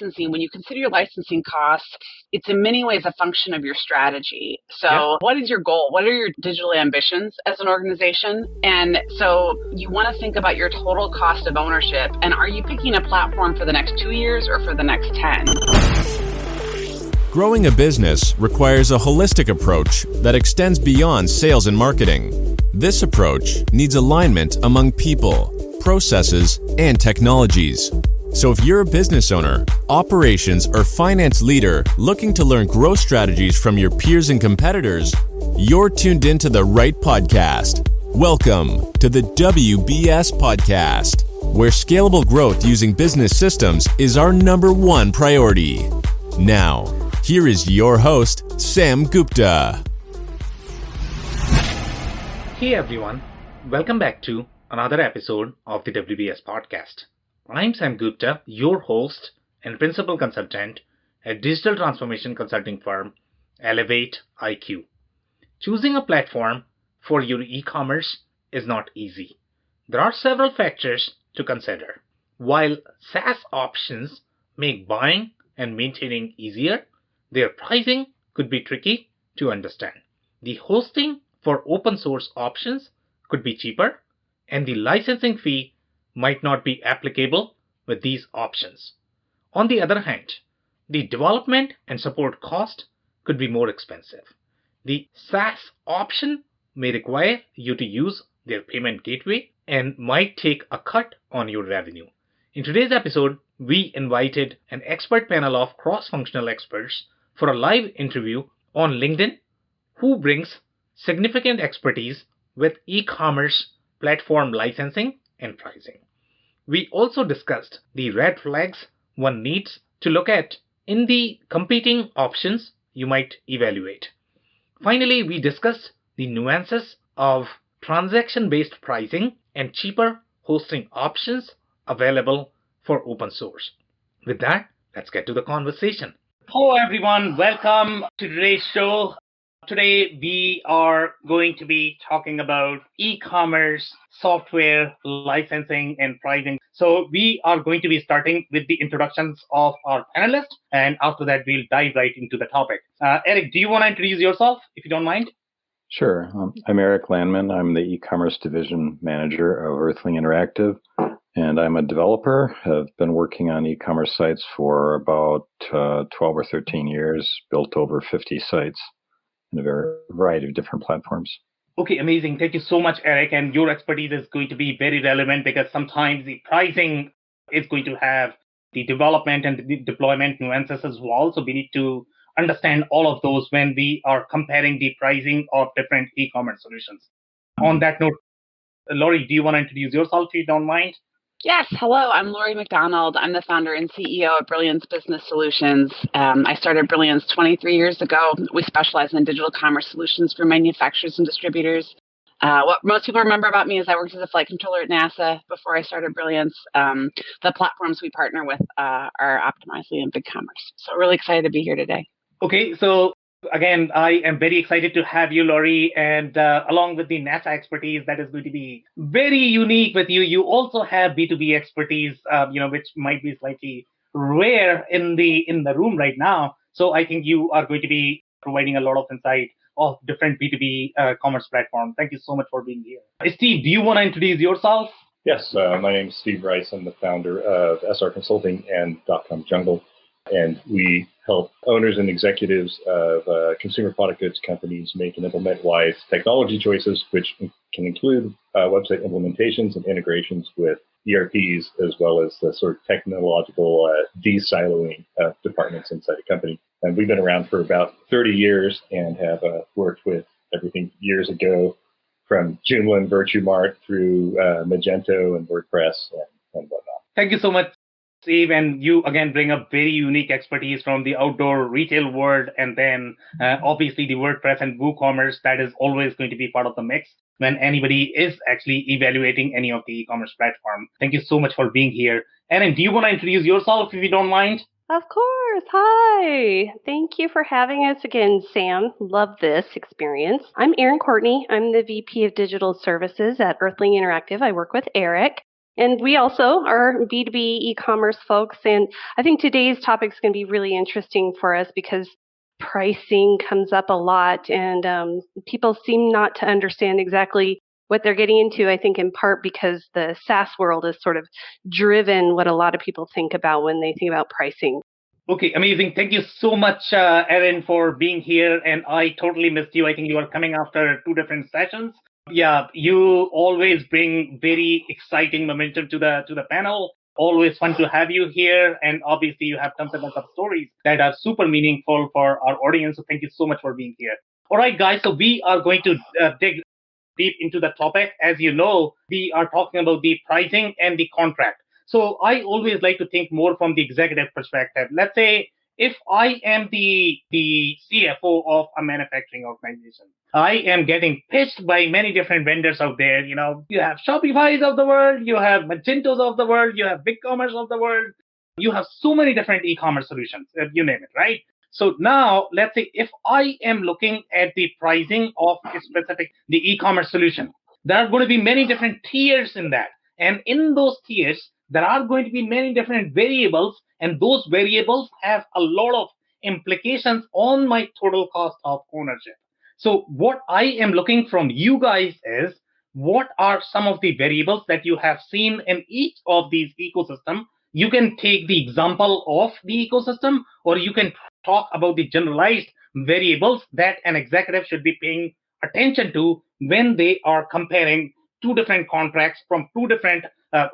licensing, when you consider your licensing costs, it's in many ways a function of your strategy. So Yeah. what is your goal? What are your digital ambitions as an organization? And so you want to think about your total cost of ownership. And are you picking a platform for the next 2 years or for the next 10? Growing a business requires a holistic approach that extends beyond sales and marketing. This approach needs alignment among people, processes, and technologies. So if you're a business owner, operations, or finance leader looking to learn growth strategies from your peers and competitors, you're tuned into the right podcast. Welcome to the WBS Podcast, where scalable growth using business systems is our number one priority. Now, here is your host, Sam Gupta. Hey everyone, welcome back to another episode of the WBS Podcast. I'm Sam Gupta, your host and principal consultant at digital transformation consulting firm Elevate IQ. Choosing a platform for your e-commerce is not easy. There are several factors to consider. While SaaS options make buying and maintaining easier, their pricing could be tricky to understand. The hosting for open source options could be cheaper, and the licensing fee might not be applicable with these options. On the other hand, the development and support cost could be more expensive. The SaaS option may require you to use their payment gateway and might take a cut on your revenue. In today's episode, we invited an expert panel of cross-functional experts for a live interview on LinkedIn who brings significant expertise with e-commerce platform licensing and pricing. We also discussed the red flags one needs to look at in the competing options you might evaluate. Finally, we discussed the nuances of transaction-based pricing and cheaper hosting options available for open source. With that, let's get to the conversation. Hello everyone, welcome to today's show. Today we are going to be talking about e-commerce, software, licensing, and pricing. So we are going to be starting with the introductions of our panelists, and after that we'll dive right into the topic. Eric, do you want to introduce yourself, if you don't mind? Sure. I'm Eric Landman. I'm the e-commerce division manager of Earthling Interactive, and I'm a developer. I've been working on e-commerce sites for about 12 or 13 years, built over 50 sites in a variety of different platforms. Okay, amazing. Thank you so much, Eric. And your expertise is going to be very relevant because sometimes the pricing is going to have the development and the deployment nuances as well. So we need to understand all of those when we are comparing the pricing of different e-commerce solutions. On that note, Laurie, do you want to introduce yourself if you don't mind? Yes. Hello, I'm Laurie McDonald. I'm the founder and CEO of Brilliance Business Solutions. I started Brilliance 23 years ago. We specialize in digital commerce solutions for manufacturers and distributors. What most people remember about me is I worked as a flight controller at NASA before I started Brilliance. The platforms we partner with are Optimizely and BigCommerce. So really excited to be here today. Okay, so again, I am very excited to have you, Laurie, and along with the NASA expertise that is going to be very unique with you, you also have B2B expertise, which might be slightly rare in the room right now. So I think you are going to be providing a lot of insight of different B2B commerce platforms. Thank you so much for being here. Steve, do you want to introduce yourself? Yes, my name is Steve Rice. I'm the founder of SR Consulting and .com Jungle. And we help owners and executives of consumer product goods companies make and implement wise technology choices, which can include website implementations and integrations with ERPs, as well as the sort of technological de-siloing of departments inside a company. And we've been around for about 30 years and have worked with everything years ago from Joomla and VirtueMart through Magento and WordPress and whatnot. Thank you so much, Steve, and you again bring a very unique expertise from the outdoor retail world, and then obviously the WordPress and WooCommerce that is always going to be part of the mix when anybody is actually evaluating any of the e-commerce platform. Thank you so much for being here. Erin, do you want to introduce yourself if you don't mind? Of course. Hi. Thank you for having us again, Sam. Love this experience. I'm Erin Courtney. I'm the VP of Digital Services at Earthling Interactive. I work with Eric. And we also are B2B e-commerce folks. And I think today's topic is going to be really interesting for us because pricing comes up a lot and people seem not to understand exactly what they're getting into, I think in part because the SaaS world is sort of driven what a lot of people think about when they think about pricing. Okay, amazing. Thank you so much, Erin, for being here. And I totally missed you. I think you are coming after two different sessions. Yeah, you always bring very exciting momentum to the panel. Always fun to have you here. And obviously, you have tons and tons of stories that are super meaningful for our audience. So thank you so much for being here. All right, guys. So we are going to dig deep into the topic. As you know, we are talking about the pricing and the contract. So I always like to think more from the executive perspective. Let's say if I am the CFO of a manufacturing organization, I am getting pitched by many different vendors out there. You know, you have Shopify's of the world, you have Magentos of the world, you have BigCommerce of the world, you have so many different e-commerce solutions, you name it, right? So now let's say if I am looking at the pricing of a specific the e-commerce solution, there are going to be many different tiers in that. And in those tiers, there are going to be many different variables, and those variables have a lot of implications on my total cost of ownership. So what I am looking from you guys is what are some of the variables that you have seen in each of these ecosystem. You can take the example of the ecosystem, or you can talk about the generalized variables that an executive should be paying attention to when they are comparing two different contracts from two different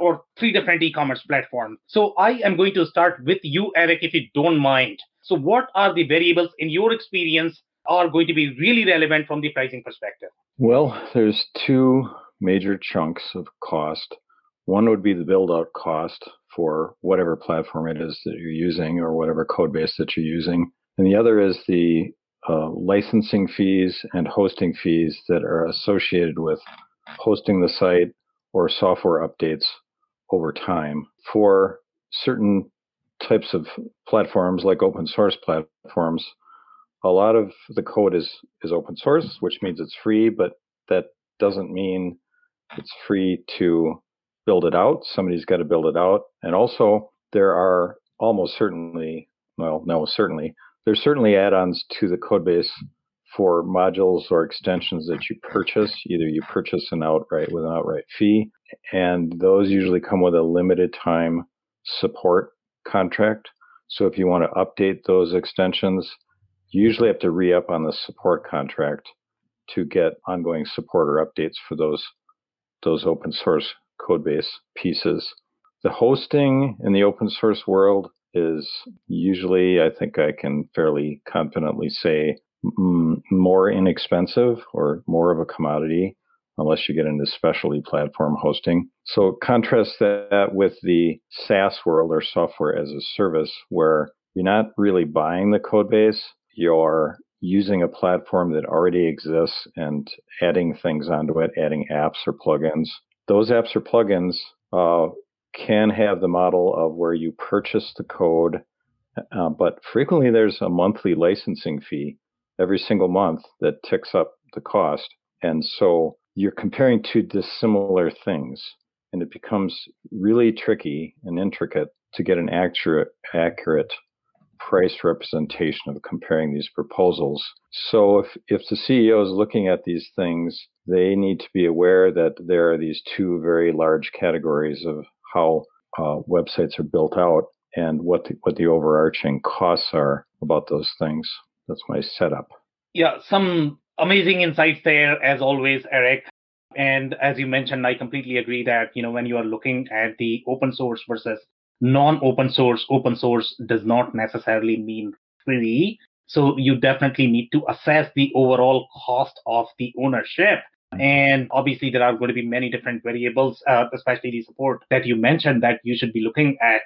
or three different e-commerce platforms. So I am going to start with you, Eric, if you don't mind. So what are the variables in your experience are going to be really relevant from the pricing perspective? Well, there's two major chunks of cost. One would be the build-out cost for whatever platform it is that you're using or whatever code base that you're using. And the other is the licensing fees and hosting fees that are associated with hosting the site or software updates over time. For certain types of platforms like open source platforms, a lot of the code is open source, which means it's free, but that doesn't mean it's free to build it out. Somebody's got to build it out. And also there are there's certainly add-ons to the code base for modules or extensions that you purchase. Either you purchase with an outright fee, and those usually come with a limited time support contract. So if you want to update those extensions, you usually have to re-up on the support contract to get ongoing support or updates for those open source code base pieces. The hosting in the open source world is usually, I think I can fairly confidently say, more inexpensive or more of a commodity unless you get into specialty platform hosting. So contrast that with the SaaS world, or software as a service, where you're not really buying the code base, you're using a platform that already exists and adding things onto it, adding apps or plugins. Those apps or plugins can have the model of where you purchase the code, but frequently there's a monthly licensing fee every single month that ticks up the cost. And so you're comparing two dissimilar things, and it becomes really tricky and intricate to get an accurate price representation of comparing these proposals. So if the CEO is looking at these things, they need to be aware that there are these two very large categories of how websites are built out and what the overarching costs are about those things. That's my setup. Yeah, some amazing insights there, as always, Eric. And as you mentioned, I completely agree that, when you are looking at the open source versus non-open source, open source does not necessarily mean free. So you definitely need to assess the overall cost of the ownership. And obviously, there are going to be many different variables, especially the support that you mentioned that you should be looking at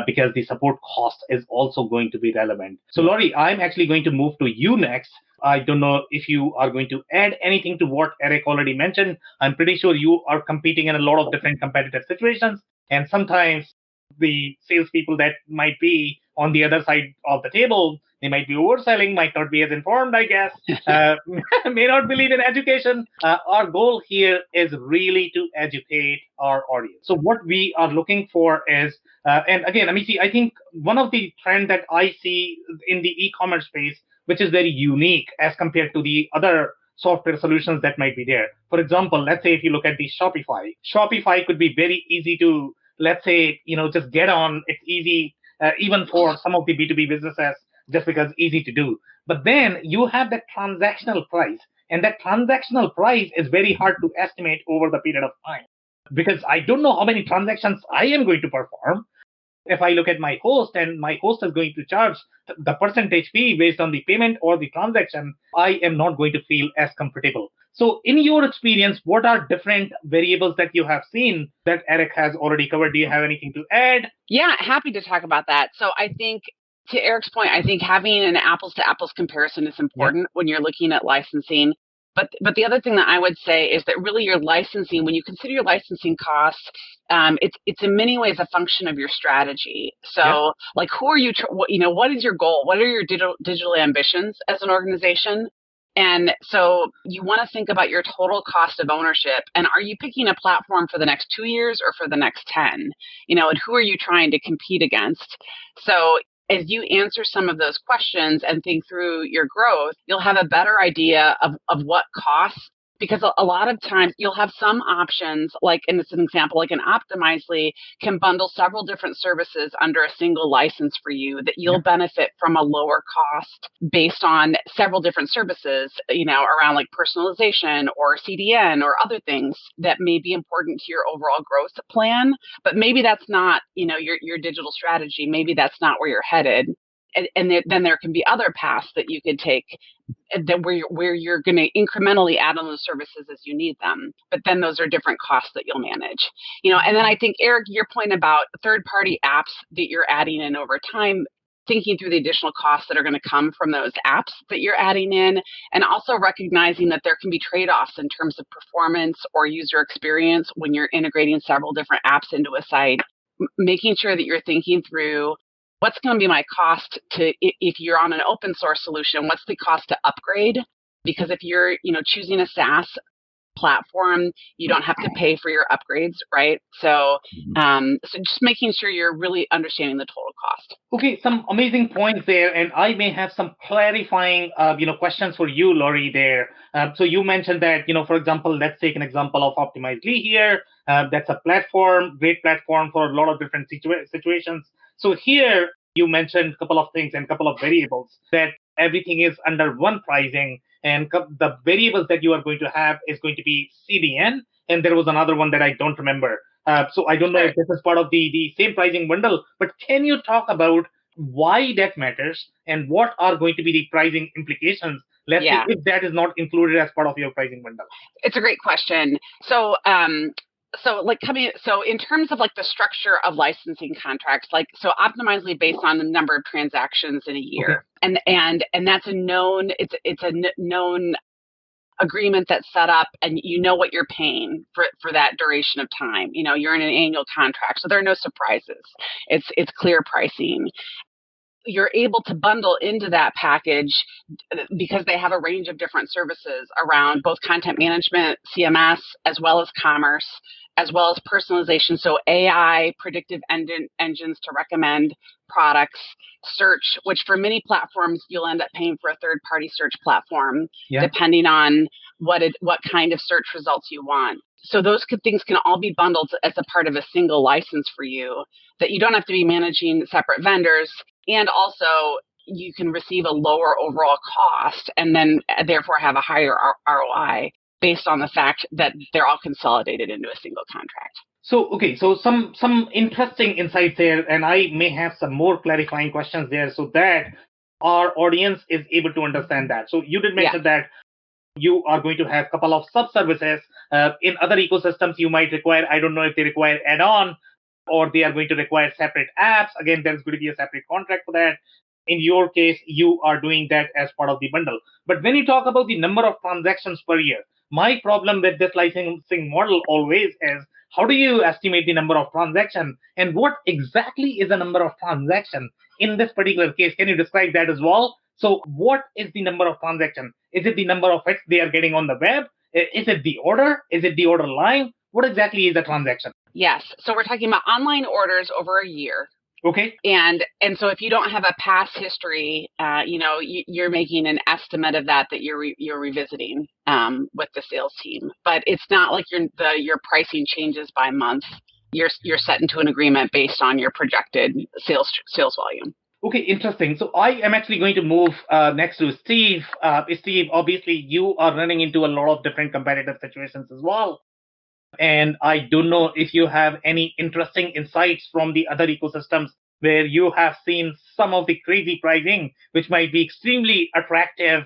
because the support cost is also going to be relevant. So, Laurie, I'm actually going to move to you next. I don't know if you are going to add anything to what Eric already mentioned. I'm pretty sure you are competing in a lot of different competitive situations. And sometimes the salespeople that might be on the other side of the table, They might be overselling, might not be as informed, I guess, may not believe in education. Our goal here is really to educate our audience. So what we are looking for is, and again, I think one of the trend that I see in the e-commerce space, which is very unique as compared to the other software solutions that might be there. For example, let's say if you look at the Shopify could be very easy to, let's say, just get on. It's easy, even for some of the B2B businesses, just because easy to do. But then you have that transactional price, and that transactional price is very hard to estimate over the period of time, because I don't know how many transactions I am going to perform. If I look at my host and my host is going to charge the percentage fee based on the payment or the transaction, I am not going to feel as comfortable. So in your experience, what are different variables that you have seen that Eric has already covered? Do you have anything to add? Yeah, happy to talk about that. So I think, to Eric's point, I think having an apples to apples comparison is important when you're looking at licensing. But the other thing that I would say is that really your licensing, when you consider your licensing costs, it's in many ways a function of your strategy. So like, who are you, what is your goal? What are your digital ambitions as an organization? And so you want to think about your total cost of ownership, and are you picking a platform for the next 2 years or for the next 10? And who are you trying to compete against? So as you answer some of those questions and think through your growth, you'll have a better idea of what costs, because a lot of times you'll have some options, like, and it's an example, like an Optimizely can bundle several different services under a single license for you that you'll benefit from a lower cost based on several different services, around like personalization or CDN or other things that may be important to your overall growth plan. But maybe that's not, your digital strategy. Maybe that's not where you're headed. And then there can be other paths that you could take that where you're going to incrementally add on those services as you need them. But then those are different costs that you'll manage. And then I think, Eric, your point about third-party apps that you're adding in over time, thinking through the additional costs that are going to come from those apps that you're adding in, and also recognizing that there can be trade-offs in terms of performance or user experience when you're integrating several different apps into a site, making sure that you're thinking through what's going to be my cost if you're on an open source solution, what's the cost to upgrade? Because if you're, choosing a SaaS platform, you don't have to pay for your upgrades, right? So, so just making sure you're really understanding the total cost. Okay, some amazing points there, and I may have some clarifying, questions for you, Lori. There. So you mentioned that, for example, let's take an example of Optimizely here. That's a great platform for a lot of different situations. So here you mentioned a couple of things and a couple of variables, that everything is under one pricing, and the variables that you are going to have is going to be CDN, and there was another one that I don't remember. So I don't know if this is part of the same pricing bundle, but can you talk about why that matters and what are going to be the pricing implications, let's say, if that is not included as part of your pricing bundle? It's a great question. So in terms of like the structure of licensing contracts, so Optimizely based on the number of transactions in a year, and that's a known, it's a known agreement that's set up, and what you're paying for that duration of time. You're in an annual contract, so there are no surprises. It's clear pricing. You're able to bundle into that package because they have a range of different services around both content management, CMS, as well as commerce, as well as personalization. So AI, predictive engines to recommend products, search, which for many platforms, you'll end up paying for a third-party search platform, depending on what kind of search results you want. So those things can all be bundled as a part of a single license for you, that you don't have to be managing separate vendors. And also, you can receive a lower overall cost and then therefore have a higher ROI based on the fact that they're all consolidated into a single contract. So some interesting insights there, and I may have some more clarifying questions there so that our audience is able to understand that. So you did mention that you are going to have a couple of sub-services. In other ecosystems, you might require, I don't know if they require add-on, or they are going to require separate apps. Again, there's going to be a separate contract for that. In your case, you are doing that as part of the bundle. But when you talk about the number of transactions per year, my problem with this licensing model always is, how do you estimate the number of transactions, and what exactly is the number of transactions? in this particular case, can you describe that as well? So what is the number of transactions? Is it the number of hits they are getting on the web? Is it the order? Is it the order line? What exactly is the transaction? Yes. So we're talking about online orders over a year. Okay. And so if you don't have a past history, you're making an estimate of that you're revisiting with the sales team. But it's not like your pricing changes by month. You're set into an agreement based on your projected sales volume. Okay, interesting. So I am actually going to move next to Steve. Steve, obviously you are running into a lot of different competitive situations as well. And I don't know if you have any interesting insights from the other ecosystems where you have seen some of the crazy pricing, which might be extremely attractive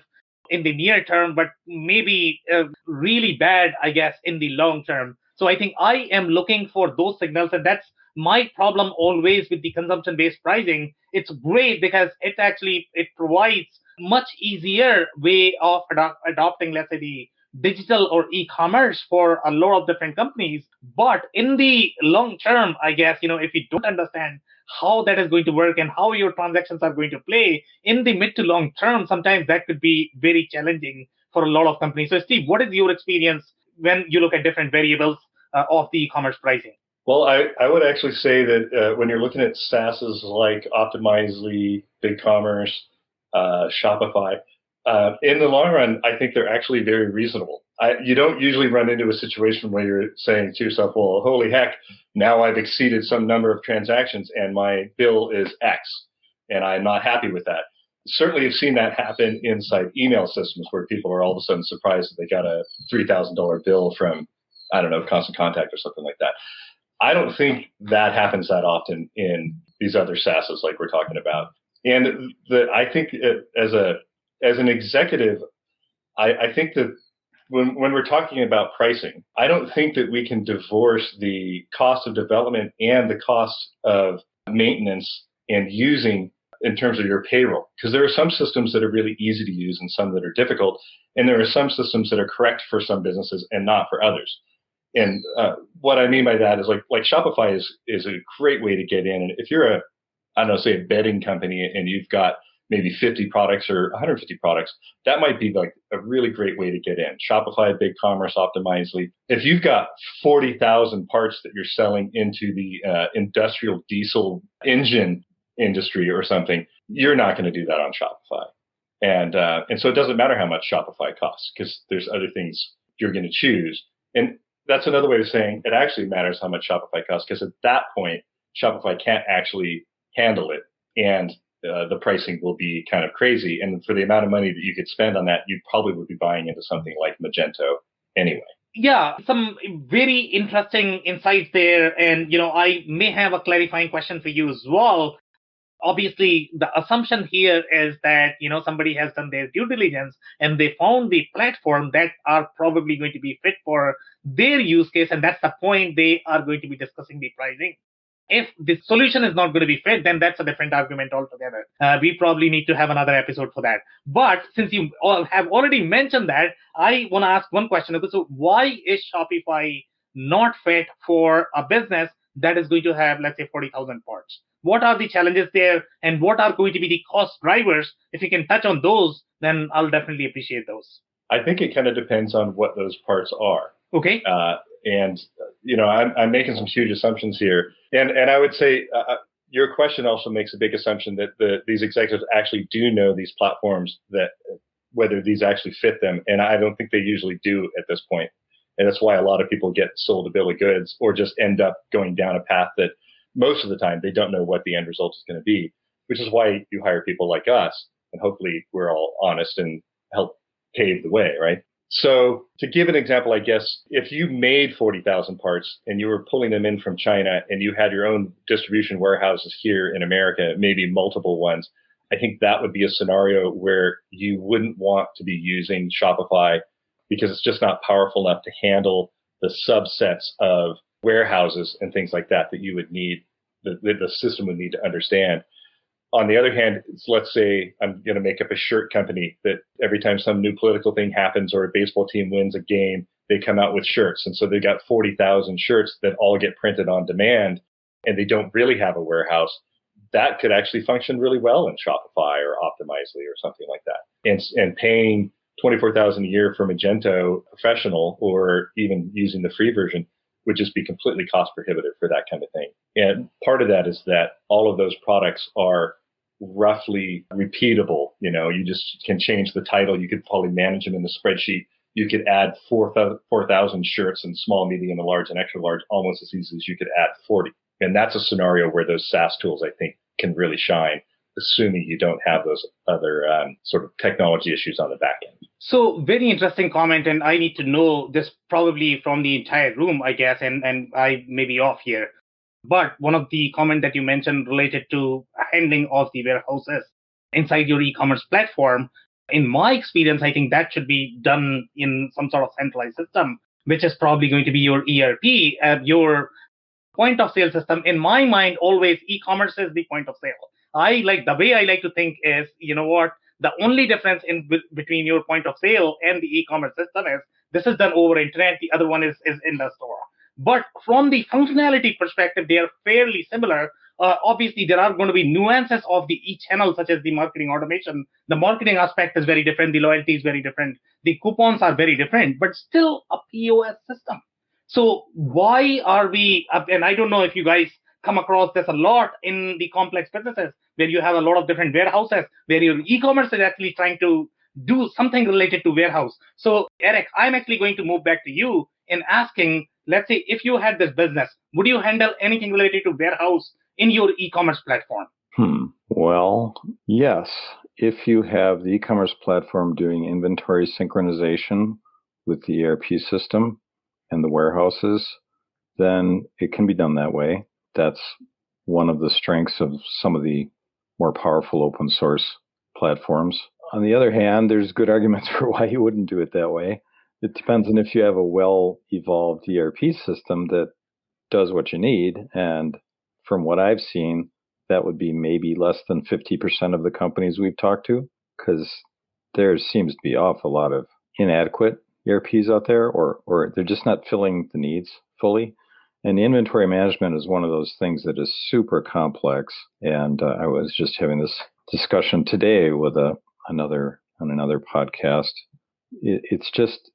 in the near term, but maybe really bad, I guess, in the long term. So I think I am looking for those signals, and that's my problem always with the consumption-based pricing. It's great because it provides much easier way of adopting, let's say, the digital or e-commerce for a lot of different companies. But in the long term, I guess, if you don't understand how that is going to work and how your transactions are going to play in the mid to long term, sometimes that could be very challenging for a lot of companies. So Steve, what is your experience when you look at different variables of the e-commerce pricing? Well, I would actually say that when you're looking at SaaSes like Optimizely, BigCommerce, Shopify, in the long run, I think they're actually very reasonable. You don't usually run into a situation where you're saying to yourself, well, holy heck, now I've exceeded some number of transactions and my bill is X, and I'm not happy with that. Certainly you've seen that happen inside email systems where people are all of a sudden surprised that they got a $3,000 bill from, I don't know, Constant Contact or something like that. I don't think that happens that often in these other SaaSes like we're talking about. And I think as an executive, I think that when we're talking about pricing, I don't think that we can divorce the cost of development and the cost of maintenance and using in terms of your payroll. Because there are some systems that are really easy to use and some that are difficult. And there are some systems that are correct for some businesses and not for others. And what I mean by that is like Shopify is a great way to get in. And if you're say a bedding company and you've got maybe 50 products or 150 products, that might be like a really great way to get in. Shopify, BigCommerce, Optimizely. If you've got 40,000 parts that you're selling into the industrial diesel engine industry or something, you're not going to do that on Shopify. And so it doesn't matter how much Shopify costs because there's other things you're going to choose. And that's another way of saying it actually matters how much Shopify costs because at that point, Shopify can't actually handle it. And the pricing will be kind of crazy. And for the amount of money that you could spend on that, you probably would be buying into something like Magento anyway. Yeah, some very interesting insights there. And, I may have a clarifying question for you as well. Obviously, the assumption here is that, somebody has done their due diligence and they found the platform that are probably going to be fit for their use case. And that's the point they are going to be discussing the pricing. If the solution is not going to be fit, then that's a different argument altogether. We probably need to have another episode for that. But since you all have already mentioned that, I want to ask one question. So why is Shopify not fit for a business that is going to have, let's say, 40,000 parts? What are the challenges there and what are going to be the cost drivers? If you can touch on those, then I'll definitely appreciate those. I think it kind of depends on what those parts are. Okay. I'm making some huge assumptions here. And I would say your question also makes a big assumption that these executives actually do know these platforms, that whether these actually fit them. And I don't think they usually do at this point. And that's why a lot of people get sold a bill of goods or just end up going down a path that most of the time they don't know what the end result is going to be, which is why you hire people like us. And hopefully we're all honest and help pave the way, right? So to give an example, I guess, if you made 40,000 parts and you were pulling them in from China and you had your own distribution warehouses here in America, maybe multiple ones, I think that would be a scenario where you wouldn't want to be using Shopify because it's just not powerful enough to handle the subsets of warehouses and things like that you would need, the system would need to understand. On the other hand, let's say I'm going to make up a shirt company that every time some new political thing happens or a baseball team wins a game, they come out with shirts. And so they got 40,000 shirts that all get printed on demand and they don't really have a warehouse. that could actually function really well in Shopify or Optimizely or something like that. And paying $24,000 a year for Magento Professional, or even using the free version, would just be completely cost prohibitive for that kind of thing. And part of that is that all of those products are roughly repeatable. You just can change the title. You could probably manage them in the spreadsheet. You could add 4,000 shirts in small, medium, and large, and extra large almost as easy as you could add 40. And that's a scenario where those SaaS tools, I think, can really shine, assuming you don't have those other sort of technology issues on the back end. So very interesting comment, and I need to know this probably from the entire room, I guess, and I may be off here. But one of the comment that you mentioned related to handling of the warehouses inside your e-commerce platform, in my experience, I think that should be done in some sort of centralized system, which is probably going to be your ERP, your point of sale system. In my mind, always e-commerce is the point of sale. The way I like to think is, the only difference between your point of sale and the e-commerce system is this is done over internet. The other one is in the store. But from the functionality perspective, they are fairly similar. Obviously, there are going to be nuances of the each channel, such as the marketing automation. The marketing aspect is very different. The loyalty is very different. The coupons are very different, but still a POS system. So why are we, and I don't know if you guys come across this a lot in the complex businesses where you have a lot of different warehouses, where your e-commerce is actually trying to do something related to warehouse. So Eric, I'm actually going to move back to you in asking, let's say if you had this business, would you handle anything related to warehouse in your e-commerce platform? Well, yes. If you have the e-commerce platform doing inventory synchronization with the ERP system and the warehouses, then it can be done that way. That's one of the strengths of some of the more powerful open source platforms. On the other hand, there's good arguments for why you wouldn't do it that way. It depends on if you have a well-evolved ERP system that does what you need. And from what I've seen, that would be maybe less than 50% of the companies we've talked to, because there seems to be an awful lot of inadequate ERPs out there, or they're just not filling the needs fully. And inventory management is one of those things that is super complex. And I was just having this discussion today with another podcast. It's just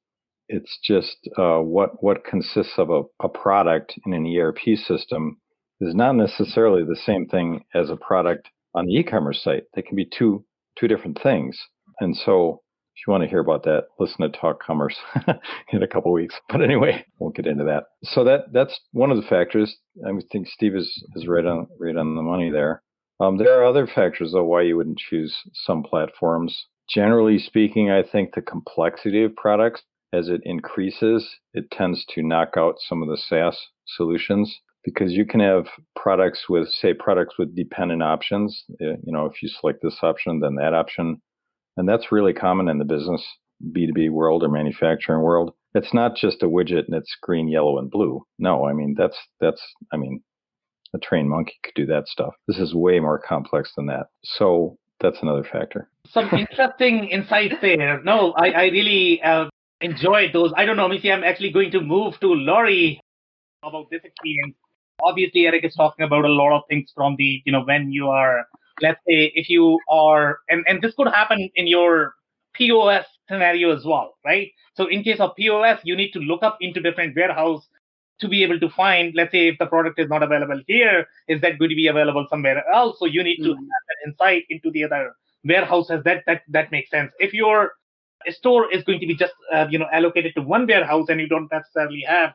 what consists of a product in an ERP system is not necessarily the same thing as a product on the e-commerce site. They can be two different things. And so if you want to hear about that, listen to Talk Commerce in a couple of weeks. But anyway, won't get into that. So that's one of the factors. I think Steve is right on the money there. There are other factors, though, why you wouldn't choose some platforms. Generally speaking, I think the complexity of products, as it increases, it tends to knock out some of the SaaS solutions, because you can have products with dependent options. If you select this option, then that option. And that's really common in the business B2B world or manufacturing world. It's not just a widget and it's green, yellow, and blue. No, a trained monkey could do that stuff. This is way more complex than that. So that's another factor. Some interesting insights there. No, I really enjoyed those. I don't know, Missy, I'm actually going to move to Laurie about this experience. Obviously, Eric is talking about a lot of things from the, when you are, let's say, if you are, and this could happen in your POS scenario as well, right? So in case of POS, you need to look up into different warehouse to be able to find, let's say, if the product is not available here, is that going to be available somewhere else? So you need to have that insight into the other warehouses. That makes sense. If your store is going to be just, allocated to one warehouse and you don't necessarily have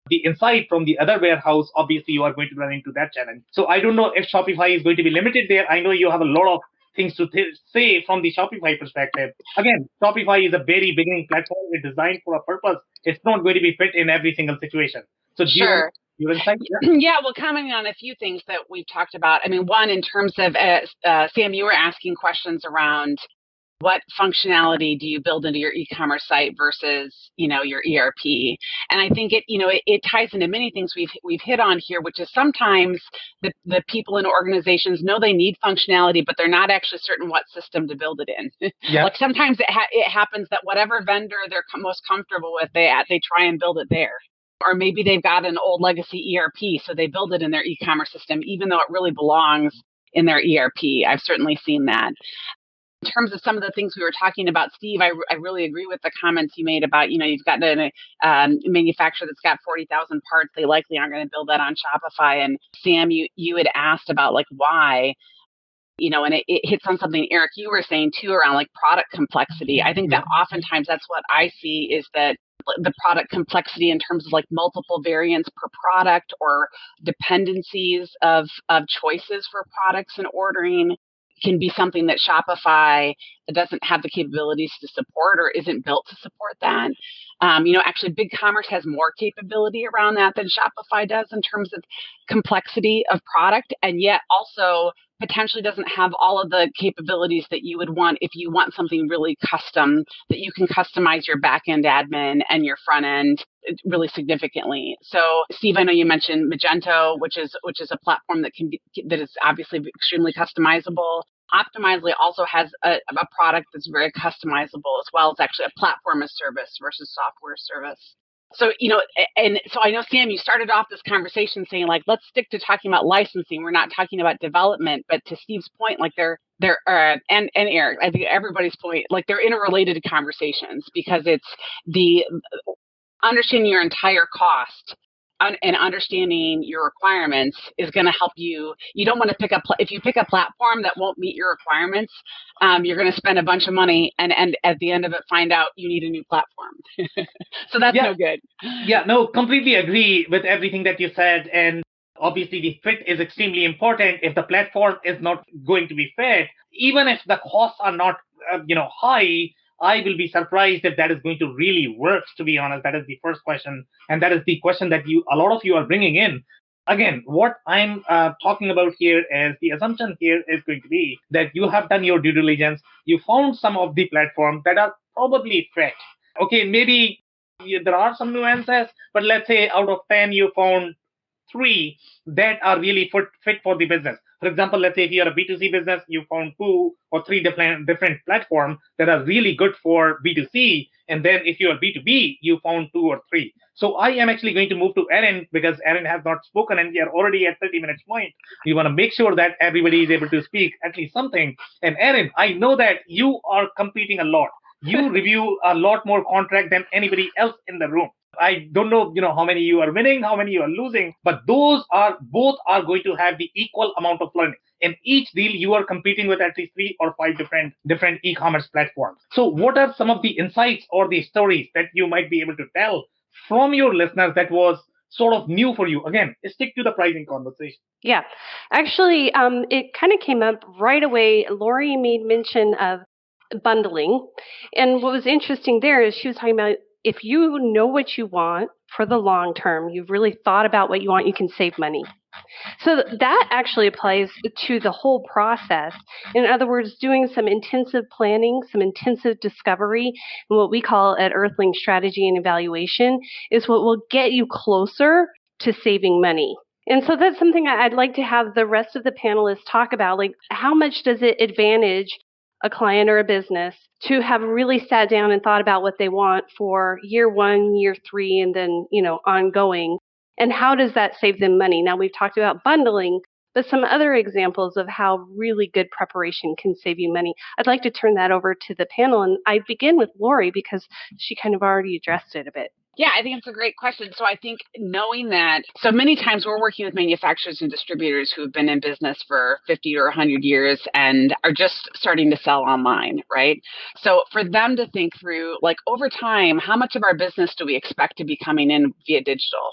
the insight from the other warehouse, obviously you are going to run into that challenge. So I don't know if Shopify is going to be limited there. I know you have a lot of things to say from the Shopify perspective. Again, Shopify is a very beginning platform. It's designed for a purpose. It's not going to be fit in every single situation. So sure. Your insight? Yeah, well, commenting on a few things that we've talked about. I mean, one, in terms of, Sam, you were asking questions around what functionality do you build into your e-commerce site versus, your ERP? And I think it ties into many things we've hit on here, which is sometimes the people in organizations know they need functionality, but they're not actually certain what system to build it in. Yeah. Like sometimes it happens that whatever vendor they're most comfortable with, they try and build it there. Or maybe they've got an old legacy ERP, so they build it in their e-commerce system, even though it really belongs in their ERP. I've certainly seen that. In terms of some of the things we were talking about, Steve, I really agree with the comments you made about, you've got a manufacturer that's got 40,000 parts. They likely aren't going to build that on Shopify. And Sam, you had asked about like why, and it hits on something, Eric, you were saying too, around like product complexity. I think that oftentimes that's what I see is that the product complexity in terms of like multiple variants per product or dependencies of choices for products and ordering can be something that Shopify doesn't have the capabilities to support or isn't built to support that. Actually, BigCommerce has more capability around that than Shopify does in terms of complexity of product, and yet also potentially doesn't have all of the capabilities that you would want if you want something really custom, that you can customize your back-end admin and your front end really significantly. So, Steve, I know you mentioned Magento, which is a platform that is obviously extremely customizable. Optimizely also has a product that's very customizable as well. It's actually a platform as service versus software service. So, and so I know, Sam, you started off this conversation saying, like, let's stick to talking about licensing. We're not talking about development. But to Steve's point, like and Eric, I think everybody's point, like they're interrelated conversations because it's the understanding your entire cost and understanding your requirements is going to help you. You don't want to if you pick a platform that won't meet your requirements, you're going to spend a bunch of money and at the end of it find out you need a new platform. So that's no good. Yeah, no, completely agree with everything that you said. And obviously the fit is extremely important. If the platform is not going to be fit, even if the costs are not, high, I will be surprised if that is going to really work, to be honest. That is the first question. And that is the question that a lot of you are bringing in. Again, what I'm talking about here is the assumption here is going to be that you have done your due diligence. You found some of the platforms that are probably fit. Okay, maybe there are some nuances, but let's say out of 10, you found 3 that are really fit for the business. For example, let's say if you're a B2C business, you found 2 or 3 different platforms that are really good for B2C. And then if you're B2B, you found 2 or 3. So I am actually going to move to Erin because Erin has not spoken and we are already at 30 minutes point. We want to make sure that everybody is able to speak at least something. And Erin, I know that you are competing a lot. You review a lot more contract than anybody else in the room. I don't know, how many you are winning, how many you are losing, but both are going to have the equal amount of learning. In each deal, you are competing with at least 3 or 5 different e-commerce platforms. So what are some of the insights or the stories that you might be able to tell from your listeners that was sort of new for you? Again, stick to the pricing conversation. Yeah, actually, it kind of came up right away. Lori made mention of bundling. And what was interesting there is she was talking about if you know what you want for the long term, you've really thought about what you want, you can save money. So that actually applies to the whole process. In other words, doing some intensive planning, some intensive discovery, and what we call at Earthling strategy and evaluation is what will get you closer to saving money. And so that's something I'd like to have the rest of the panelists talk about, like how much does it advantage a client or a business to have really sat down and thought about what they want for year 1, year 3, and then, ongoing. And how does that save them money? Now, we've talked about bundling, but some other examples of how really good preparation can save you money. I'd like to turn that over to the panel. And I begin with Lori because she kind of already addressed it a bit. Yeah, I think it's a great question. So I think knowing that, so many times we're working with manufacturers and distributors who have been in business for 50 or 100 years and are just starting to sell online, right? So for them to think through, like over time, how much of our business do we expect to be coming in via digital?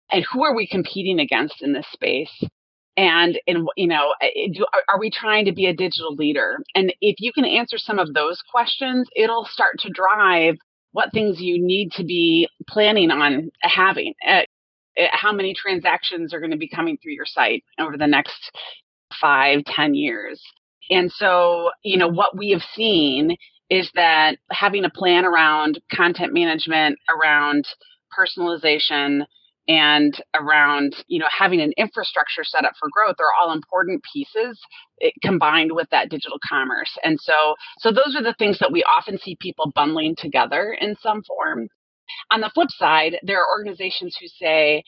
And who are we competing against in this space? And are we trying to be a digital leader? And if you can answer some of those questions, it'll start to drive what things you need to be planning on having, how many transactions are going to be coming through your site over the next 5, 10 years. And so, what we have seen is that having a plan around content management, around personalization, and around, having an infrastructure set up for growth are all important pieces combined with that digital commerce. And so those are the things that we often see people bundling together in some form. On the flip side, there are organizations who say,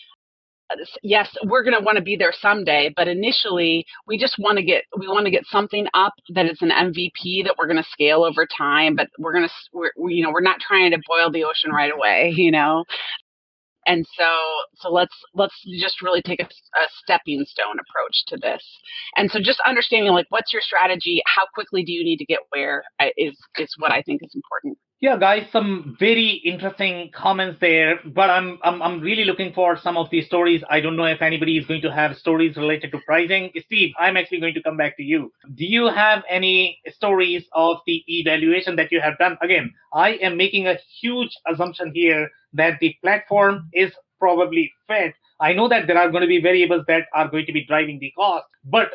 yes, we're going to want to be there someday, but initially we just want to get something up that is an MVP that we're going to scale over time, but we're not trying to boil the ocean right away, And so let's just really take a stepping stone approach to this. And so just understanding, like, what's your strategy? How quickly do you need to get where is what I think is important. Yeah, guys, some very interesting comments there, but I'm really looking for some of these stories. I don't know if anybody is going to have stories related to pricing. Steve, I'm actually going to come back to you. Do you have any stories of the evaluation that you have done? Again, I am making a huge assumption here that the platform is probably fed. I know that there are going to be variables that are going to be driving the cost, but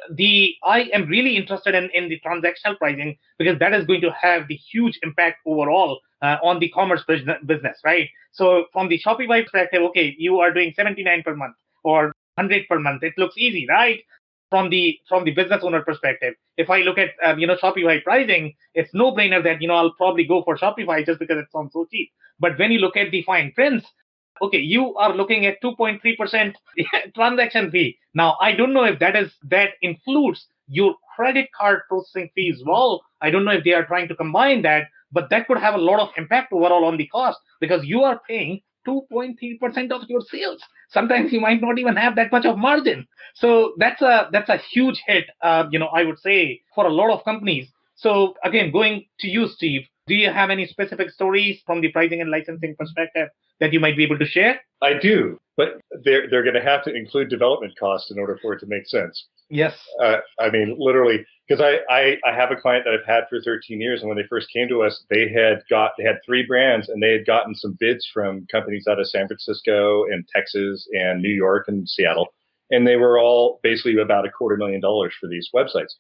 I am really interested in the transactional pricing because that is going to have the huge impact overall on the commerce business, right? So from the Shopify perspective, okay, you are doing 79 per month or 100 per month. It looks easy, right? From the business owner perspective, if I look at Shopify pricing, it's no brainer that I'll probably go for Shopify just because it sounds so cheap. But when you look at the fine prints, okay, you are looking at 2.3% transaction fee. Now, I don't know if that includes your credit card processing fees. Well, I don't know if they are trying to combine that, but that could have a lot of impact overall on the cost because you are paying 2.3% of your sales. Sometimes you might not even have that much of margin. So that's a huge hit, I would say, for a lot of companies. So again, going to you, Steve, do you have any specific stories from the pricing and licensing perspective that you might be able to share? I do, but they're going to have to include development costs in order for it to make sense. Yes. I mean, literally, because I have a client that I've had for 13 years, and when they first came to us, they had 3 brands, and they had gotten some bids from companies out of San Francisco and Texas and New York and Seattle, and they were all basically about $250,000 for these websites.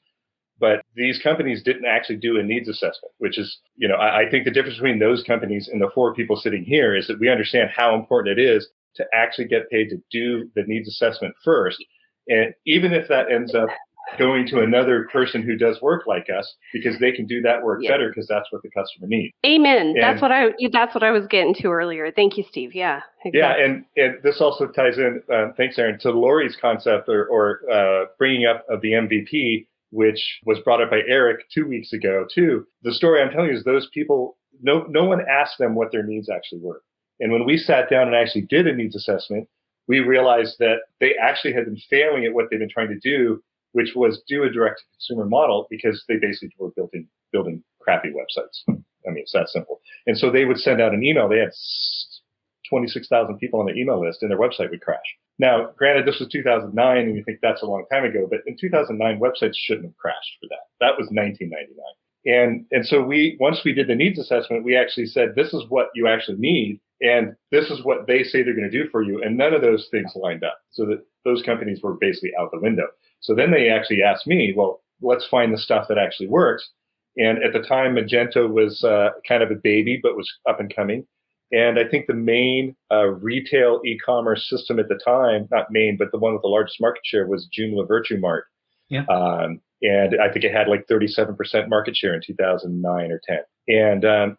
But these companies didn't actually do a needs assessment, which is, I think the difference between those companies and the 4 people sitting here is that we understand how important it is to actually get paid to do the needs assessment first. And even if that ends up going to another person who does work like us, because they can do that work better because that's what the customer needs. Amen. And that's what I was getting to earlier. Thank you, Steve. Yeah. Exactly. Yeah, and this also ties in, thanks, Aaron, to Lori's concept or bringing up of the MVP, which was brought up by Eric 2 weeks ago too. The story I'm telling you is those people, no one asked them what their needs actually were. And when we sat down and actually did a needs assessment, we realized that they actually had been failing at what they've been trying to do, which was do a direct-to-consumer model because they basically were building crappy websites. I mean, it's that simple. And so they would send out an email. They had 26,000 people on the email list, and their website would crash. Now, granted, this was 2009, and you think that's a long time ago, but in 2009, websites shouldn't have crashed for that. That was 1999. And so once we did the needs assessment, we actually said, this is what you actually need, and this is what they say they're going to do for you. And none of those things lined up. So that those companies were basically out the window. So then they actually asked me, well, let's find the stuff that actually works. And at the time, Magento was kind of a baby, but was up and coming. And I think the main retail e-commerce system at the time, not main, but the one with the largest market share was Joomla Virtue Mart. Yeah. And I think it had like 37% market share in 2009 or 10.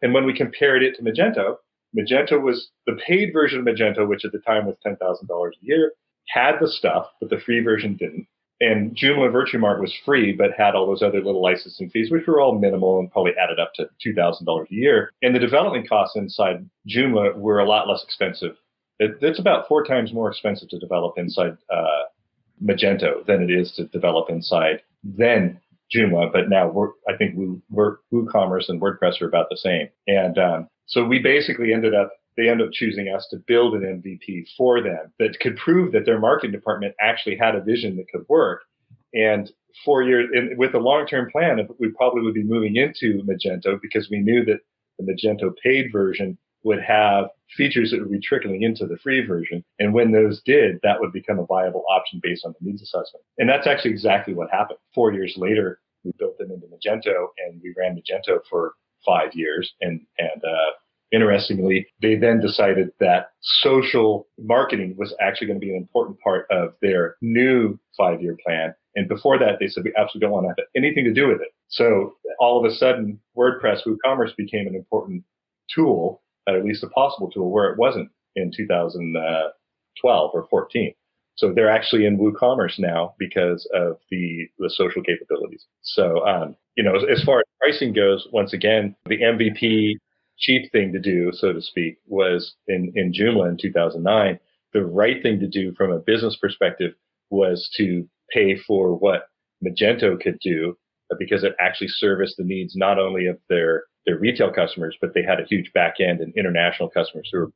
And when we compared it to Magento was the paid version of Magento, which at the time was $10,000 a year, had the stuff, but the free version didn't. And Joomla Virtue Mart was free, but had all those other little licensing fees, which were all minimal and probably added up to $2,000 a year. And the development costs inside Joomla were a lot less expensive. It's about 4 times more expensive to develop inside Magento than it is to develop inside then Joomla. But now I think WooCommerce and WordPress are about the same. And so we basically they ended up choosing us to build an MVP for them that could prove that their marketing department actually had a vision that could work. And 4 years, and with a long-term plan, we probably would be moving into Magento because we knew that the Magento paid version would have features that would be trickling into the free version. And when those did, that would become a viable option based on the needs assessment. And that's actually exactly what happened. 4 years later, we built them into Magento, and we ran Magento for 5 years. And interestingly, they then decided that social marketing was actually going to be an important part of their new 5-year plan. And before that, they said, we absolutely don't want to have anything to do with it. So all of a sudden, WordPress, WooCommerce became an important tool, at least a possible tool, where it wasn't in 2012 or 14. So they're actually in WooCommerce now because of the social capabilities. So, as far as pricing goes, once again, the MVP cheap thing to do, so to speak, was in Joomla in 2009. The right thing to do from a business perspective was to pay for what Magento could do, because it actually serviced the needs not only of their retail customers, but they had a huge back end and international customers who are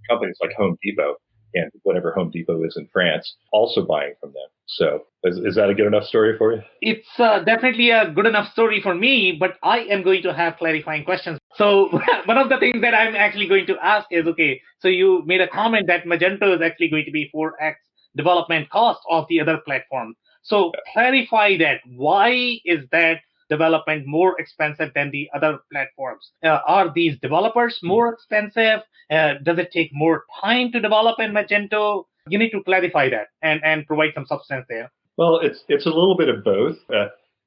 companies like Home Depot and whatever Home Depot is in France also buying from them. So is that a good enough story for you? It's definitely a good enough story for me, but I am going to have clarifying questions. So one of the things that I'm actually going to ask is, okay, so you made a comment that Magento is actually going to be 4x development cost of the other platform. So clarify that. Why is that development more expensive than the other platforms? Are these developers more expensive? Does it take more time to develop in Magento? You need to clarify that and provide some substance there. Well, it's a little bit of both.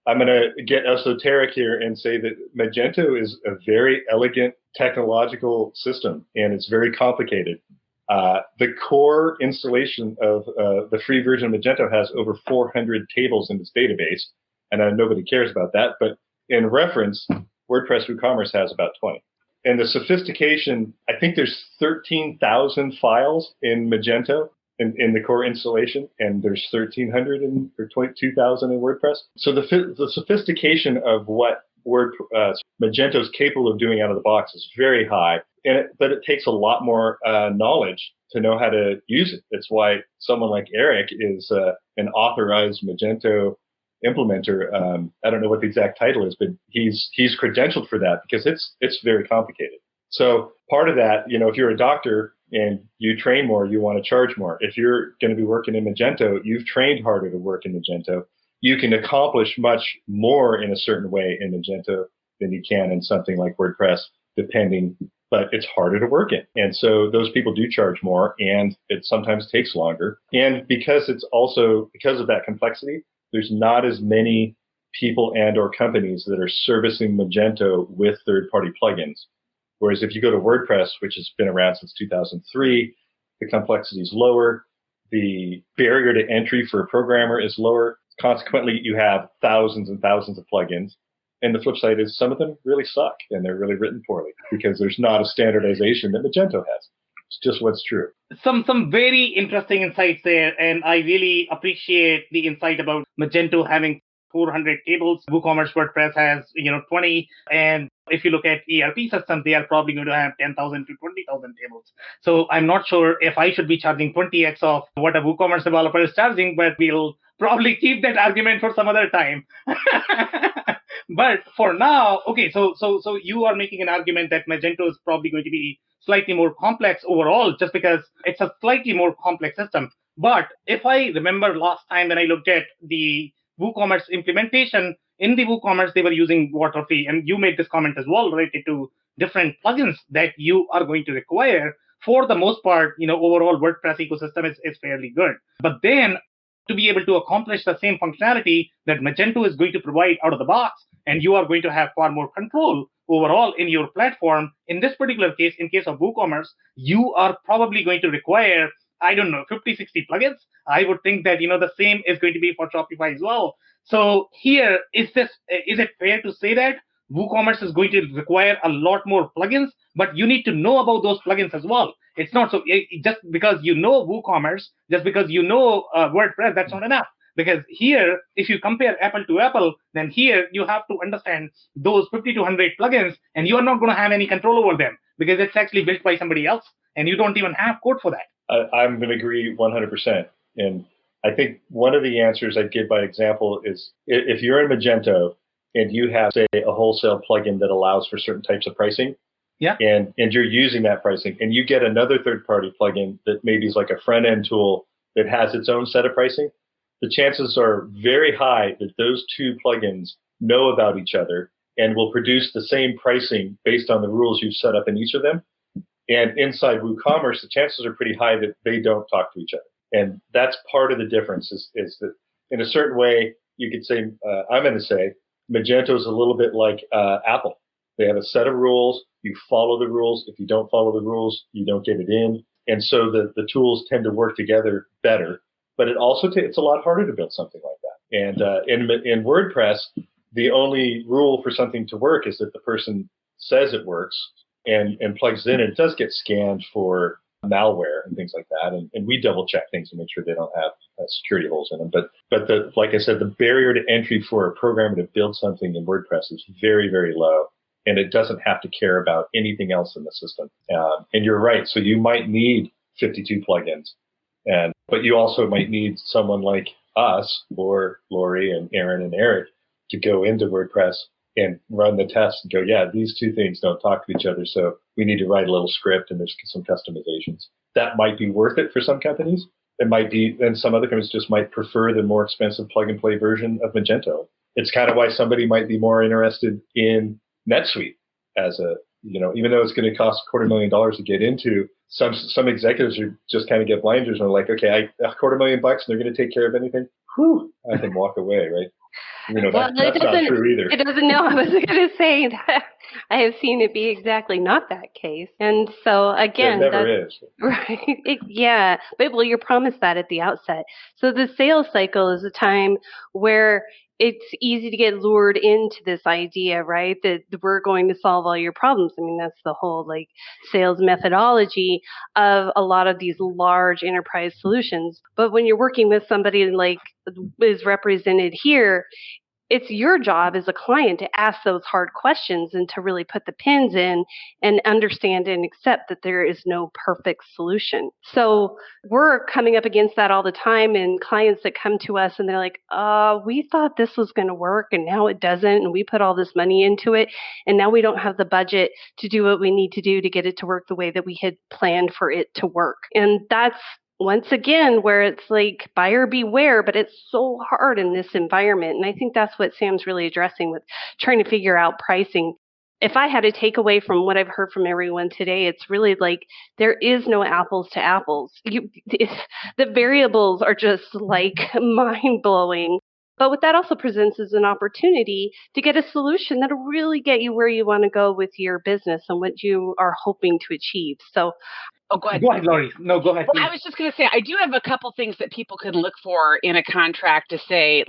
I'm going to get esoteric here and say that Magento is a very elegant technological system, and it's very complicated. The core installation of the free version of Magento has over 400 tables in its database, and nobody cares about that. But in reference, WordPress WooCommerce has about 20. And the sophistication, I think there's 13,000 files in Magento in the core installation, and there's 1,300 or 22,000 in WordPress. So the sophistication of what Magento is capable of doing out of the box is very high, but it takes a lot more knowledge to know how to use it. That's why someone like Eric is an authorized Magento implementer. I don't know what the exact title is, but he's credentialed for that because it's very complicated. So part of that, if you're a doctor and you train more, you want to charge more. If you're going to be working in Magento, you've trained harder to work in Magento. You can accomplish much more in a certain way in Magento than you can in something like WordPress, but it's harder to work in. And so those people do charge more, and it sometimes takes longer. And because of that complexity, there's not as many people and or companies that are servicing Magento with third-party plugins. Whereas if you go to WordPress, which has been around since 2003, the complexity is lower. The barrier to entry for a programmer is lower. Consequently, you have thousands and thousands of plugins. And the flip side is some of them really suck, and they're really written poorly because there's not a standardization that Magento has. It's just what's true. Some very interesting insights there, and I really appreciate the insight about Magento having 400 tables. WooCommerce WordPress has 20, and if you look at ERP systems, they are probably going to have 10,000 to 20,000 tables. So I'm not sure if I should be charging 20x of what a WooCommerce developer is charging, but we'll probably keep that argument for some other time. But for now, okay, so you are making an argument that Magento is probably going to be slightly more complex overall, just because it's a slightly more complex system. But if I remember last time when I looked at the WooCommerce implementation, in the WooCommerce, they were using waterfree, and you made this comment as well related to different plugins that you are going to require. For the most part, overall WordPress ecosystem is fairly good. But then to be able to accomplish the same functionality that Magento is going to provide out of the box, and you are going to have far more control overall in your platform. In this particular case, in case of WooCommerce, you are probably going to require, 50, 60 plugins. I would think that, the same is going to be for Shopify as well. So here, is it fair to say that WooCommerce is going to require a lot more plugins, but you need to know about those plugins as well? It's not so just because you know WooCommerce, just because you know WordPress, that's not enough. Because here, if you compare apple to apple, then here you have to understand those 50 to 100 plugins, and you are not going to have any control over them because it's actually built by somebody else, and you don't even have code for that. I'm going to agree 100%. And I think one of the answers I'd give by example is if you're in Magento and you have, say, a wholesale plugin that allows for certain types of pricing, yeah, and you're using that pricing, and you get another third-party plugin that maybe is like a front-end tool that has its own set of pricing, the chances are very high that those two plugins know about each other and will produce the same pricing based on the rules you've set up in each of them. And inside WooCommerce, the chances are pretty high that they don't talk to each other. And that's part of the difference is that in a certain way, you could say, I'm going to say, Magento is a little bit like Apple. They have a set of rules. You follow the rules. If you don't follow the rules, you don't get it in. And so the tools tend to work together better. but it also it's a lot harder to build something like that. And in WordPress, the only rule for something to work is that the person says it works and plugs it in. And it does get scanned for malware and things like that, and we double check things to make sure they don't have security holes in them. But like I said, the barrier to entry for a programmer to build something in WordPress is very, very low, and it doesn't have to care about anything else in the system. And you're right, so you might need 52 plugins, but you also might need someone like us or Lori and Aaron and Eric to go into WordPress and run the tests and go, yeah, these two things don't talk to each other, so we need to write a little script and there's some customizations. That might be worth it for some companies. It might be, and some other companies just might prefer the more expensive plug-and-play version of Magento. It's kind of why somebody might be more interested in NetSuite as a, even though it's going to cost $250,000 to get into, some executives are just kind of get blinders and are like, okay, $250,000 and they're going to take care of anything. Whew, I can walk away, right? Well, that's not true either. It doesn't know. I was going to say that I have seen it be exactly not that case. And so, again, it never is. Right. Yeah. But, you're promised that at the outset. So the sales cycle is a time where it's easy to get lured into this idea, right, that we're going to solve all your problems. I mean, that's the whole sales methodology of a lot of these large enterprise solutions. But when you're working with somebody like is represented here, it's your job as a client to ask those hard questions and to really put the pins in and understand and accept that there is no perfect solution. So we're coming up against that all the time, and clients that come to us and they're like, we thought this was going to work and now it doesn't, and we put all this money into it and now we don't have the budget to do what we need to do to get it to work the way that we had planned for it to work. And that's once again, where it's like buyer beware, but it's so hard in this environment. And I think that's what Sam's really addressing with trying to figure out pricing. If I had to take away from what I've heard from everyone today, it's really there is no apples to apples. The variables are just mind blowing. But what that also presents is an opportunity to get a solution that'll really get you where you want to go with your business and what you are hoping to achieve. So, go ahead. Go ahead, Lori. No, go ahead. Well, I was just going to say, I do have a couple things that people can look for in a contract to say,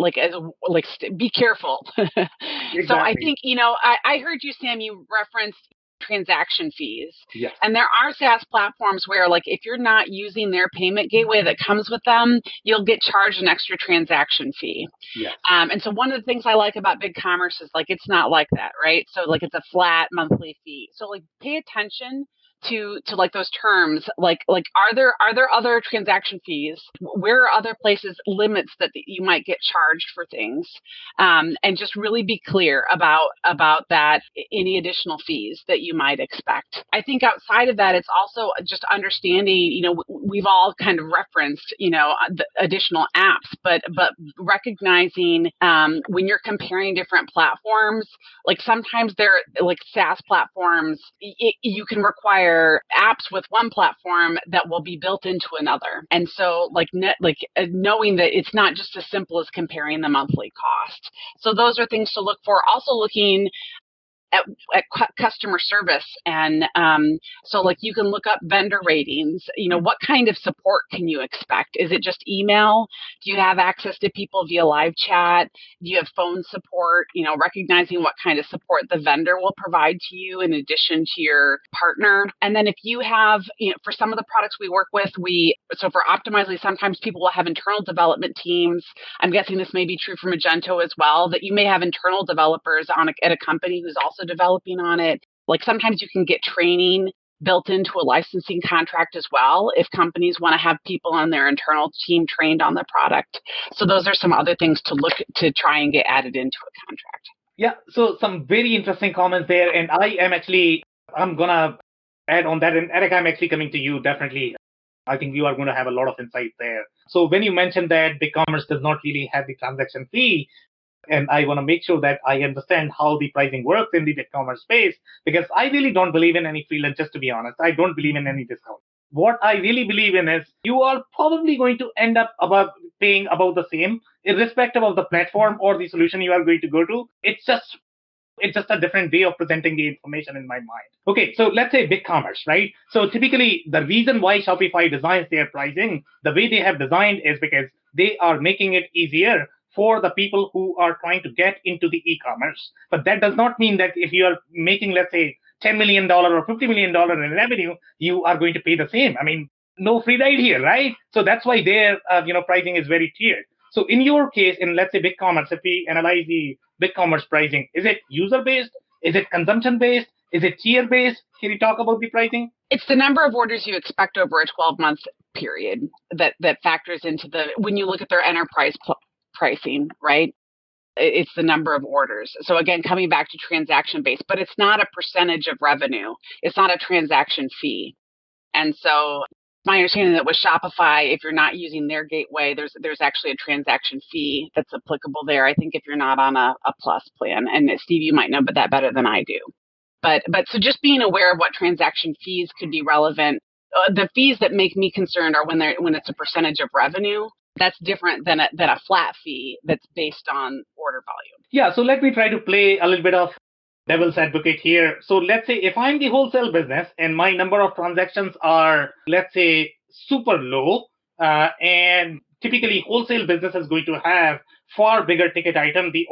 be careful. Exactly. So I think, I heard you, Sam, you referenced transaction fees. Yes. And there are SaaS platforms where, if you're not using their payment gateway that comes with them, you'll get charged an extra transaction fee. Yes. And so one of the things I like about BigCommerce is it's not like that, right? So it's a flat monthly fee. So pay attention to those terms, are there other transaction fees? Where are other places, limits that you might get charged for things? And just really be clear about that, any additional fees that you might expect. I think outside of that, it's also just understanding, we've all kind of referenced, the additional apps, but recognizing when you're comparing different platforms, sometimes they're SaaS platforms, you can require apps with one platform that will be built into another. And so knowing that it's not just as simple as comparing the monthly cost. So those are things to look for. Also looking at customer service. And so you can look up vendor ratings. What kind of support can you expect? Is it just email? Do you have access to people via live chat? Do you have phone support? Recognizing what kind of support the vendor will provide to you in addition to your partner. And then if you have, for some of the products we work with, so for Optimizely, sometimes people will have internal development teams. I'm guessing this may be true for Magento as well, that you may have internal developers at a company who's also developing on it. Sometimes you can get training built into a licensing contract as well if companies want to have people on their internal team trained on the product. So those are some other things to look to try and get added into a contract. Yeah, so some very interesting comments there, and I'm gonna add on that. And Eric, I'm actually coming to you definitely. I think you are going to have a lot of insight there. So when you mentioned that BigCommerce does not really have the transaction fee, and I want to make sure that I understand how the pricing works in the BigCommerce space, because I really don't believe in any freelance, just to be honest. I don't believe in any discount. What I really believe in is you are probably going to end up paying about the same, irrespective of the platform or the solution you are going to go to. It's just a different way of presenting the information in my mind. Okay, so let's say BigCommerce, right? So typically, the reason why Shopify designs their pricing the way they have designed is because they are making it easier for the people who are trying to get into the e-commerce. But that does not mean that if you are making, let's say, $10 million or $50 million in revenue, you are going to pay the same. I mean, no free ride here, right? So that's why their pricing is very tiered. So in your case, in let's say BigCommerce, if we analyze the BigCommerce pricing, is it user-based? Is it consumption-based? Is it tier-based? Can you talk about the pricing? It's the number of orders you expect over a 12-month period that factors into when you look at their enterprise pricing, right? It's the number of orders. So again, coming back to transaction based, but it's not a percentage of revenue. It's not a transaction fee. And so my understanding that with Shopify, if you're not using their gateway, there's actually a transaction fee that's applicable there. I think if you're not on a plus plan, and Steve, you might know that better than I do. But so just being aware of what transaction fees could be relevant. The fees that make me concerned are when it's a percentage of revenue. That's different than a flat fee that's based on order volume. Yeah, so let me try to play a little bit of devil's advocate here. So let's say if I'm the wholesale business and my number of transactions are, let's say, super low, and typically wholesale business is going to have far bigger ticket item. The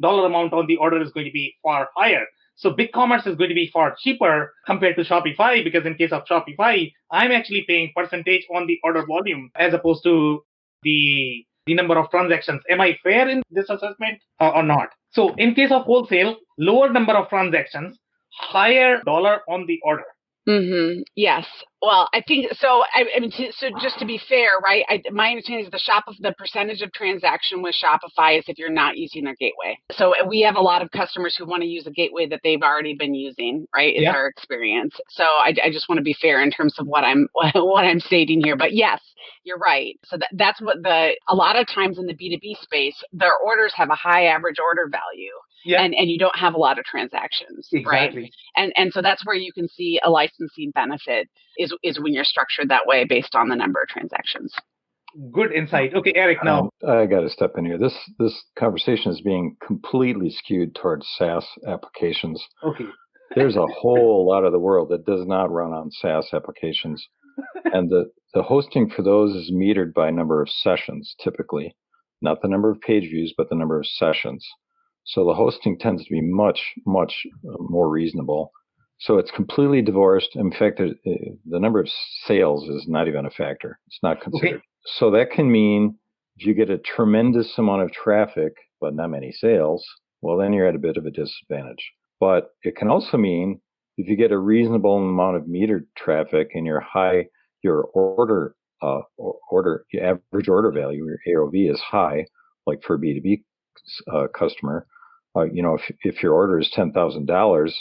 dollar amount on the order is going to be far higher. So BigCommerce is going to be far cheaper compared to Shopify, because in case of Shopify, I'm actually paying percentage on the order volume as opposed to the number of transactions. Am I fair in this assessment or not? So in case of wholesale, lower number of transactions, higher dollar on the order. Mm-hmm. Yes. Well, I think so. I mean, so just to be fair, right? My understanding is the percentage of transaction with Shopify is if you're not using their gateway. So we have a lot of customers who want to use a gateway that they've already been using, right? Is our experience. So I just want to be fair in terms of what I'm stating here. But yes, you're right. So that's what a lot of times in the B2B space, their orders have a high average order value. Yeah. And you don't have a lot of transactions, exactly. Right? And so that's where you can see a licensing benefit is when you're structured that way based on the number of transactions. Good insight. Okay, Eric, now. I got to step in here. This conversation is being completely skewed towards SaaS applications. Okay. There's a whole lot of the world that does not run on SaaS applications. And the hosting for those is metered by number of sessions, typically. Not the number of page views, but the number of sessions. So the hosting tends to be much, much more reasonable. So it's completely divorced. In fact, the number of sales is not even a factor. It's not considered. Okay. So that can mean if you get a tremendous amount of traffic, but not many sales, well, then you're at a bit of a disadvantage. But it can also mean if you get a reasonable amount of metered traffic and your average order value, your AOV is high, like for a B2B customer, if your order is $10,000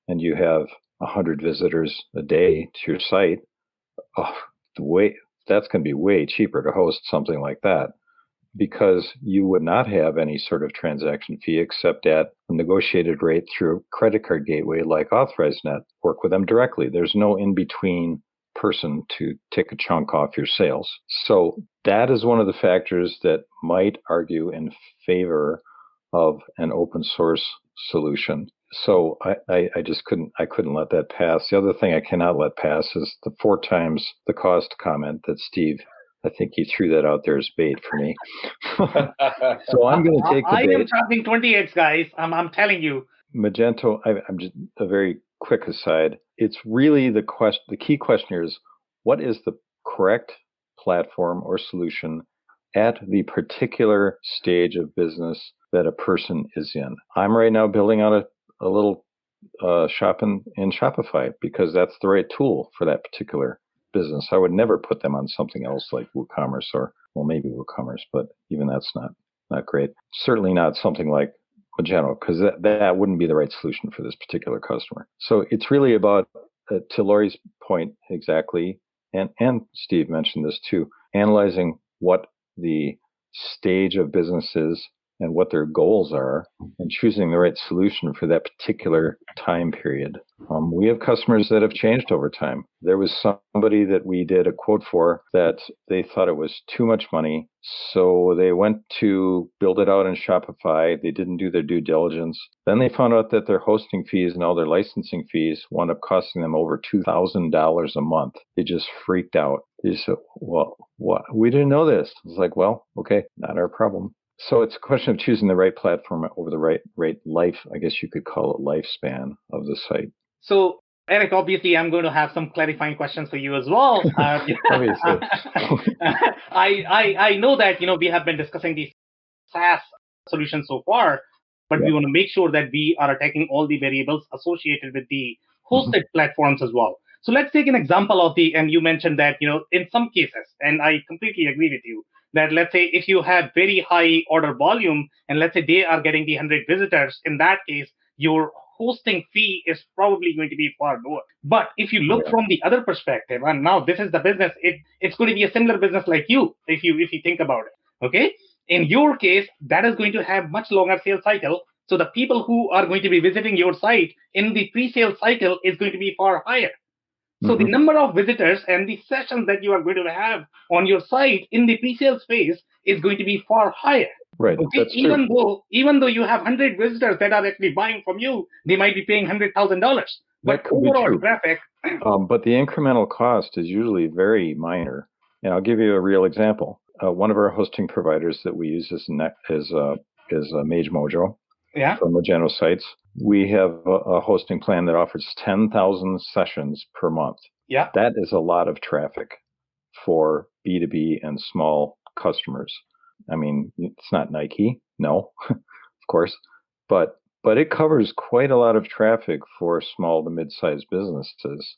and you have 100 visitors a day to your site, that's going to be way cheaper to host something like that, because you would not have any sort of transaction fee except at a negotiated rate through a credit card gateway like AuthorizeNet. Work with them directly. There's no in-between person to take a chunk off your sales. So that is one of the factors that might argue in favor of an open source solution. So I just couldn't let that pass. The other thing I cannot let pass is the 4 times the cost comment that Steve, I think he threw that out there as bait for me. So I'm going to take the bait. I am charging 28, guys. I'm telling you. Magento, I'm just a very quick aside. It's really the key question here is, what is the correct platform or solution at the particular stage of business that a person is in? I'm right now building out a little shop in Shopify because that's the right tool for that particular business. I would never put them on something else like WooCommerce maybe WooCommerce, but even that's not great. Certainly not something like Magento, because that wouldn't be the right solution for this particular customer. So it's really about, to Lori's point exactly, and Steve mentioned this too, analyzing what the stage of business is and what their goals are and choosing the right solution for that particular time period. We have customers that have changed over time. There was somebody that we did a quote for that they thought it was too much money. So they went to build it out in Shopify. They didn't do their due diligence. Then they found out that their hosting fees and all their licensing fees wound up costing them over $2,000 a month. They just freaked out. They said, well, what? We didn't know this. I was like, well, okay, not our problem. So it's a question of choosing the right platform over the right life, I guess you could call it, lifespan of the site. So, Eric, obviously, I'm going to have some clarifying questions for you as well. Obviously. I know that, we have been discussing these SaaS solutions so far, but we want to make sure that we are attacking all the variables associated with the hosted platforms as well. So let's take an example of and you mentioned that, in some cases, and I completely agree with you, that let's say if you have very high order volume and let's say they are getting the 100 visitors, in that case, your hosting fee is probably going to be far lower. But if you look from the other perspective, and now this is the business, it's going to be a similar business like you, if you think about it. Okay. In your case, that is going to have much longer sales cycle. So the people who are going to be visiting your site in the pre-sale cycle is going to be far higher. So the number of visitors and the sessions that you are going to have on your site in the pre-sales phase is going to be far higher. Right. Okay? That's true. Even though you have 100 visitors that are actually buying from you, they might be paying $100,000. But overall traffic. But the incremental cost is usually very minor. And I'll give you a real example. One of our hosting providers that we use is Mage Mojo from Magento sites. We have a hosting plan that offers 10,000 sessions per month. Yeah. That is a lot of traffic for B2B and small customers. I mean, it's not Nike, no, of course, but it covers quite a lot of traffic for small to mid-sized businesses.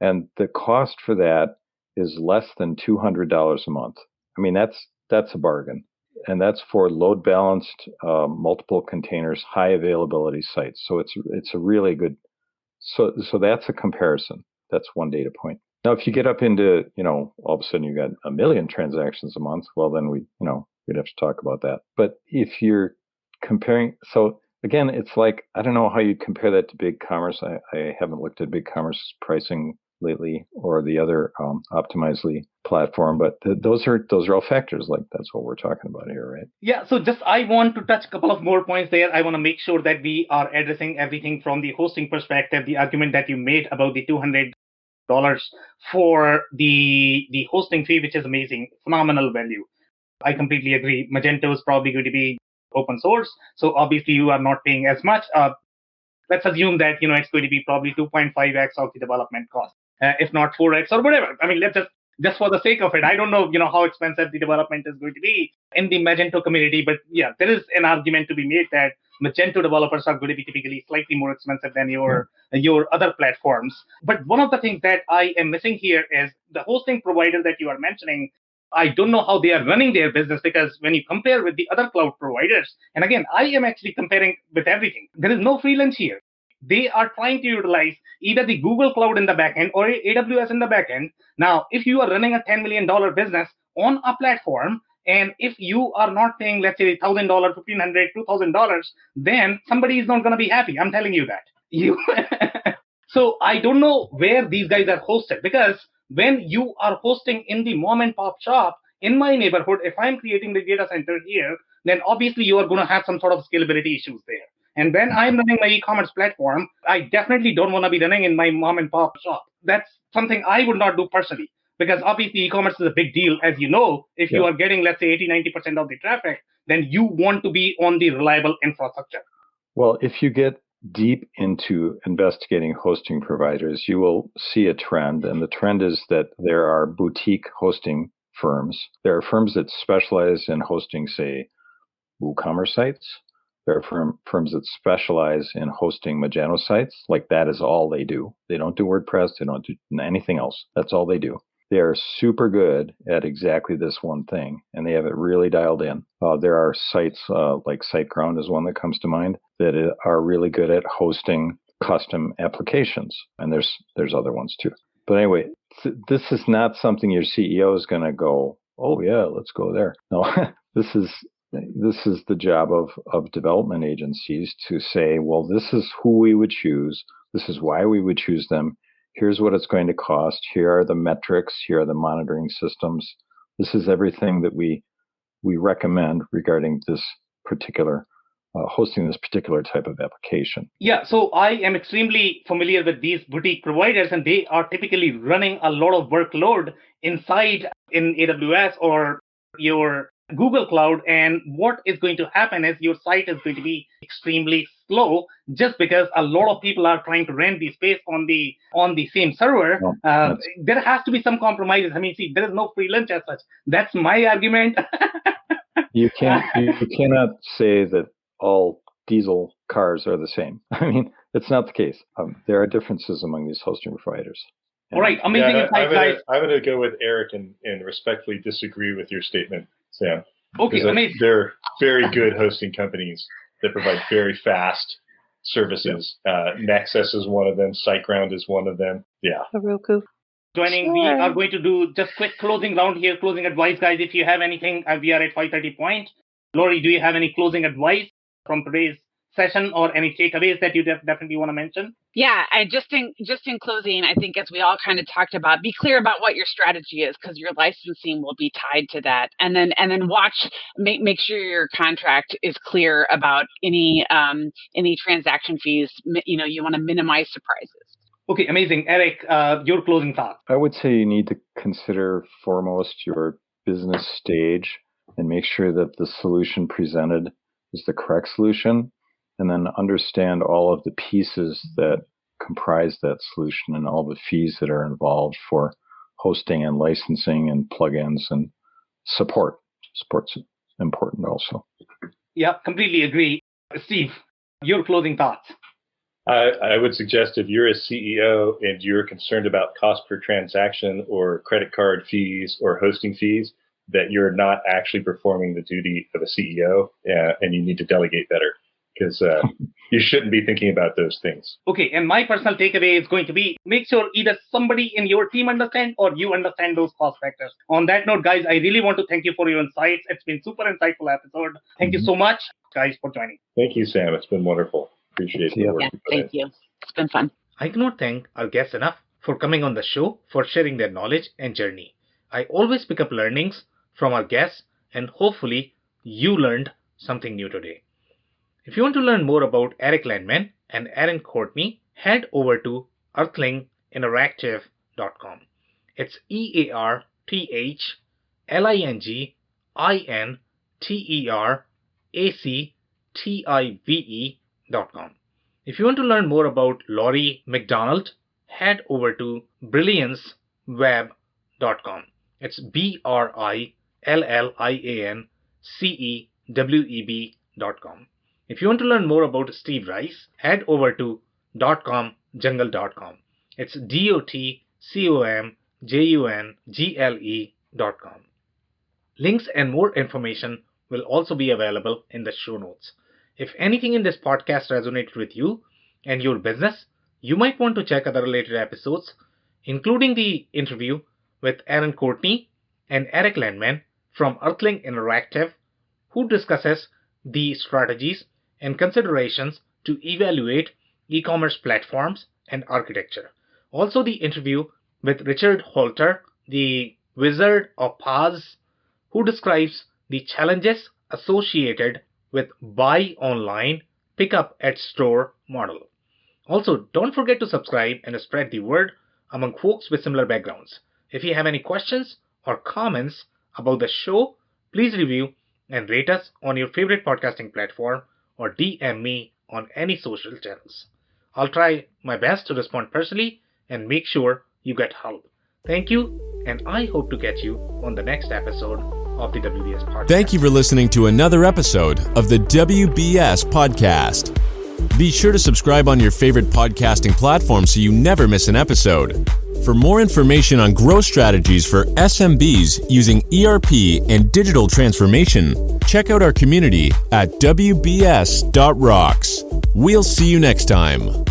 And the cost for that is less than $200 a month. I mean, that's a bargain. And that's for load balanced, multiple containers, high availability sites. So it's a really good. So that's a comparison. That's one data point. Now, if you get up into, all of a sudden you got 1 million transactions a month, well, then we'd have to talk about that. But if you're comparing, so again, it's like, I don't know how you compare that to BigCommerce. I haven't looked at BigCommerce pricing lately or the other Optimizely platform, but those are all factors. Like that's what we're talking about here, right? Yeah. So I want to touch a couple of more points there. I want to make sure that we are addressing everything from the hosting perspective, the argument that you made about the $200 for the hosting fee, which is amazing, phenomenal value. I completely agree. Magento is probably going to be open source, so obviously you are not paying as much. Let's assume that it's going to be probably 2.5x of the development cost, if not 4x or whatever. I mean, let's just for the sake of it. I don't know, how expensive the development is going to be in the Magento community, but yeah, there is an argument to be made that Magento developers are going to be typically slightly more expensive than your other platforms. But one of the things that I am missing here is the hosting provider that you are mentioning. I don't know how they are running their business, because when you compare with the other cloud providers, and again, I am actually comparing with everything. There is no free lunch here. They are trying to utilize either the Google Cloud in the backend or AWS in the backend. Now, if you are running a $10 million business on a platform, and if you are not paying, let's say, $1,000, $1,500, $2,000, then somebody is not going to be happy. I'm telling you that. So I don't know where these guys are hosted, because when you are hosting in the mom and pop shop in my neighborhood, if I'm creating the data center here, then obviously you are going to have some sort of scalability issues there. And when I'm running my e-commerce platform, I definitely don't want to be running in my mom and pop shop. That's something I would not do personally, because obviously e-commerce is a big deal. As you know, if you are getting, let's say, 80-90% of the traffic, then you want to be on the reliable infrastructure. Well, if you get deep into investigating hosting providers, you will see a trend. And the trend is that there are boutique hosting firms. There are firms that specialize in hosting, say, WooCommerce sites. There are firms that specialize in hosting Magento sites. Like that is all they do. They don't do WordPress. They don't do anything else. That's all they do. They are super good at exactly this one thing, and they have it really dialed in. There are sites like SiteGround is one that comes to mind that are really good at hosting custom applications, and there's other ones too. But anyway, this is not something your CEO is going to go, oh yeah, let's go there. No, this is this is the job of development agencies to say, well, this is who we would choose. This is why we would choose them. Here's what it's going to cost. Here are the metrics. Here are the monitoring systems. This is everything that we recommend regarding this particular hosting this particular type of application. Yeah, so I am extremely familiar with these boutique providers, and they are typically running a lot of workload inside in AWS or your Google Cloud. And what is going to happen is your site is going to be extremely slow just because a lot of people are trying to rent the space on the same server. There has to be some compromises. I mean, see, there is no free lunch as such. That's my argument. You cannot say that all diesel cars are the same. I mean, it's not the case. There are differences among these hosting providers. All right, amazing insight, guys. I'm going to go with Eric and respectfully disagree with your statement, Sam. Okay, amazing. They're very good hosting companies that provide very fast services. Nexus is one of them. SiteGround is one of them. Yeah. Heroku. Joining, sure. We are going to do just quick closing round here, closing advice, guys. If you have anything, we are at 5:30 point. Lori, do you have any closing advice from today's session or any takeaways that you definitely want to mention? Yeah, I just in closing, I think as we all kind of talked about, be clear about what your strategy is, because your licensing will be tied to that, and then make sure your contract is clear about any transaction fees. You want to minimize surprises. Okay, amazing. Eric, your closing thoughts. I would say you need to consider foremost your business stage and make sure that the solution presented is the correct solution, and then understand all of the pieces that comprise that solution and all the fees that are involved for hosting and licensing and plugins and support. Support's important also. Yeah, completely agree. Steve, your closing thoughts. I would suggest if you're a CEO and you're concerned about cost per transaction or credit card fees or hosting fees, that you're not actually performing the duty of a CEO, and you need to delegate better, because you shouldn't be thinking about those things. Okay, and my personal takeaway is going to be, make sure either somebody in your team understand or you understand those cost factors. On that note, guys, I really want to thank you for your insights. It's been super insightful episode. Thank you so much, guys, for joining. Thank you, Sam. It's been wonderful. Appreciate the work. Thank you. It's been fun. I cannot thank our guests enough for coming on the show, for sharing their knowledge and journey. I always pick up learnings from our guests, and hopefully you learned something new today. If you want to learn more about Eric Landman and Aaron Courtney, head over to earthlinginteractive.com. It's EARTHLINGINTERACTIVE.com. If you want to learn more about Lori McDonald, head over to brillianceweb.com. It's BRILLIANCEWEB.com. If you want to learn more about Steve Rice, head over to .comjungle.com. It's DOTCOMJUNGLE.com. Links and more information will also be available in the show notes. If anything in this podcast resonated with you and your business, you might want to check other related episodes, including the interview with Aaron Courtney and Eric Landman from Earthling Interactive, who discusses the strategies and considerations to evaluate e-commerce platforms and architecture. Also the interview with Richard Holter, the Wizard of Oz, who describes the challenges associated with buy online, pick up at store model. Also, don't forget to subscribe and spread the word among folks with similar backgrounds. If you have any questions or comments about the show, please review and rate us on your favorite podcasting platform or DM me on any social channels. I'll try my best to respond personally and make sure you get help. Thank you, and I hope to get you on the next episode of the WBS Podcast. Thank you for listening to another episode of the WBS Podcast. Be sure to subscribe on your favorite podcasting platform so you never miss an episode. For more information on growth strategies for SMBs using ERP and digital transformation, check out our community at WBS.rocks. We'll see you next time.